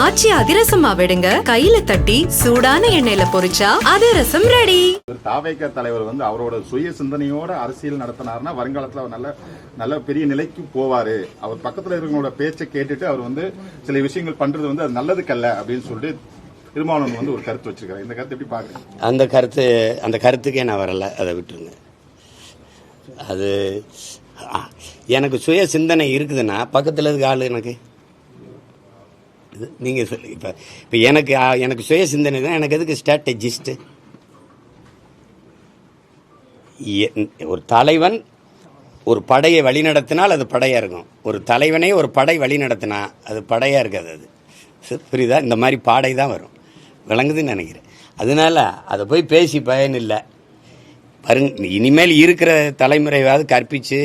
ஆச்சி அதிரசமா விடுங்க, கையில தட்டி சூடான எண்ணெயில பொரிச்சா அதிரசம் ரெடி. தாவேக தலைவர் அவரோட சுய சிந்தனையோட அரசியல் நடத்தினார்னா வருங்காலத்துல அவர் நல்ல பெரிய நிலைக்கு போவாரு. அவர் பக்கத்துல இருக்கிறவங்களோட பேச்சை கேட்டுட்டு அவர் சில விஷயங்கள் பண்றது அது நல்லதுக்கல்ல அப்படின்னு சொல்லிட்டு திருமாவளவன் ஒரு கருத்து வச்சிருக்காரு. இந்த கருத்து எப்படி பாக்குறீங்க? அந்த கருத்துக்கே நான் வரல, அதை விட்டுருங்க. அது எனக்கு சுய சிந்தனை இருக்குதுன்னா பக்கத்தில் இருக்க ஆளு எனக்கு நீங்கள் சொல்லு. இப்போ எனக்கு சுய சிந்தனை தான். எனக்கு எதுக்கு ஸ்ட்ராட்டஜிஸ்ட்? ஒரு தலைவன் ஒரு படையை வழிநடத்தினால் அது படையாக இருக்கும். ஒரு தலைவனே ஒரு படை வழி நடத்தினா அது படையாக இருக்காது. அது புரியுதா? இந்த மாதிரி பாடை தான் வரும். விளங்குதுன்னு நினைக்கிறேன். அதனால அதை போய் பேசி பயன் இல்லை. பாருங்க, இனிமேல் இருக்கிற தலைமுறையாவது கற்பித்து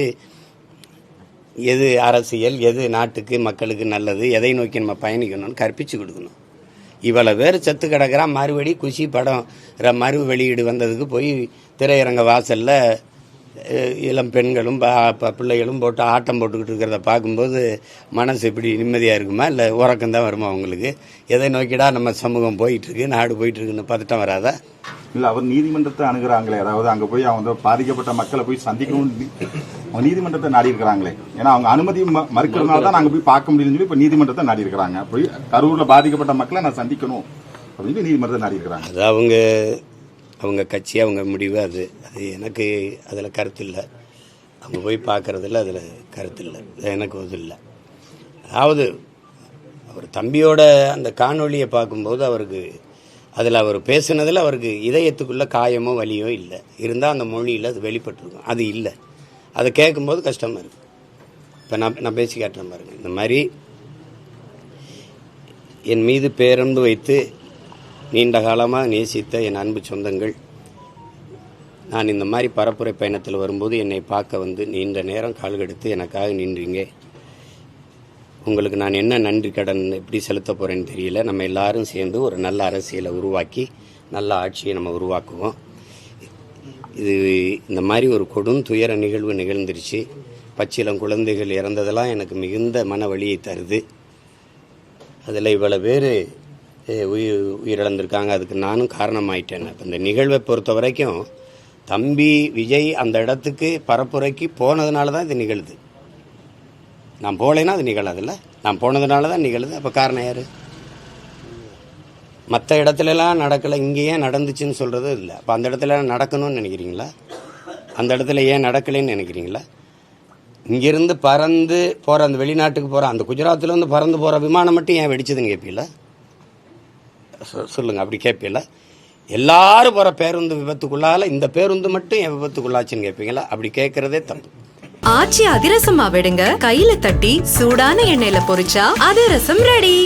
எது அரசியல், எது நாட்டுக்கு மக்களுக்கு நல்லது, எதை நோக்கி நம்ம பயணிக்கணும்னு கற்பித்து கொடுக்கணும். இவ்வளோ பேர் செத்து கிடக்கிறான். மறுபடி குஷி படம் மறு வெளியீடு வந்ததுக்கு போய் திரையரங்க வாசலில் இளம் பெண்களும் பிள்ளைகளும் போட்டு ஆட்டம் போட்டுக்கிட்டு இருக்கிறத பார்க்கும்போது மனசு இப்படி நிம்மதியாக இருக்குமா, இல்லை உறக்கம்தான் வருமா அவங்களுக்கு? எதை நோக்கிடா நம்ம சமூகம் போயிட்டுருக்கு, நாடு போயிட்டுருக்குன்னு பதட்டம் வராதா? இல்லை, அவர் நீதிமன்றத்தை அணுகிறாங்களே, அதாவது அங்கே போய் அவங்க பாதிக்கப்பட்ட மக்களை போய் சந்திக்கணும் நீதிமன்றத்தை நாடி இருக்கிறாங்களே. ஏன்னா அவங்க அனுமதி மறுக்கிறதுனால தான் நாங்கள் போய் பார்க்க முடியும்னு சொல்லி இப்போ நீதிமன்றத்தை நாடி இருக்கிறாங்க. போய் கரூரில் பாதிக்கப்பட்ட மக்களை நான் சந்திக்கணும் அப்படின்னு நீதிமன்றத்தை நாடி இருக்கிறாங்க. அது அவங்க கட்சி, அவங்க முடிவு. அது எனக்கு அதில் கருத்து இல்லை. அவங்க போய் பார்க்குறதில்ல, அதில் கருத்து இல்லை. எனக்கு அது இல்லை. அதாவது அவர் தம்பியோட அந்த காணொலியை பார்க்கும்போது அவருக்கு அதில் அவர் பேசுனதில் அவருக்கு இதயத்துக்குள்ளே காயமோ வலியோ இல்லை. இருந்தால் அந்த மொழியில் அது வெளிப்பட்டுருக்கும். அது இல்லை. அதை கேட்கும்போது கஷ்டமாக இருக்குது. இப்போ நான் பேசி கேட்டேன் பாருங்க. இந்த மாதிரி என் மீது பேரன்பு வைத்து நீண்ட காலமாக நேசித்த என் அன்பு சொந்தங்கள், நான் இந்த மாதிரி பரப்புரை பயணத்தில் வரும்போது என்னை பார்க்க நீண்ட நேரம் கால்கெடுத்து எனக்காக நின்றீங்க. உங்களுக்கு நான் என்ன நன்றி கடன் எப்படி செலுத்த போகிறேன்னு தெரியல. நம்ம எல்லாரும் சேர்ந்து ஒரு நல்ல அரசியலை உருவாக்கி நல்ல ஆட்சியை நம்ம உருவாக்குவோம். இந்த மாதிரி ஒரு கொடும் துயர நிகழ்வு நிகழ்ந்துருச்சு. பச்சிலம் குழந்தைகள் இறந்ததெல்லாம் எனக்கு மிகுந்த மன வலியை தருது. அதில் இவ்வளோ பேர் உயிரிழந்திருக்காங்க. அதுக்கு நானும் காரணமாயிட்டேன். இப்போ இந்த நிகழ்வை பொறுத்த வரைக்கும் தம்பி விஜய் அந்த இடத்துக்கு பரப்புரைக்கு போனதுனால தான் இது நிகழுது. நான் போகலைன்னா அது நிகழாதுல்ல. நான் போனதுனால தான் நிகழுது. அப்போ காரணம் யார்? மற்ற இடத்துலலாம் நடக்கலை, இங்கே ஏன் நடந்துச்சுன்னு சொல்கிறது இல்லை. அப்போ அந்த இடத்துல நடக்கணும்னு நினைக்கிறீங்களா? அந்த இடத்துல ஏன் நடக்கலைன்னு நினைக்கிறீங்களா? இங்கேருந்து பறந்து போகிற அந்த வெளிநாட்டுக்கு போகிற அந்த குஜராத்திலேருந்து பறந்து போகிற விமானம் மட்டும் ஏன் வெடிச்சதுன்னு கேட்பீங்களா? சொல்லுங்கள், அப்படி கேட்பீங்களா? எல்லாரும் போகிற பேருந்து விபத்துக்குள்ளால இந்த பேருந்து மட்டும் ஏன் விபத்துக்குள்ளாச்சுன்னு கேட்பீங்களா? அப்படி கேட்குறதே தப்பு. ஆச்சி அதிரசமா விடுங்க, கையில தட்டி சூடான எண்ணெயில பொரிச்சா அதிரசம் ரெடி.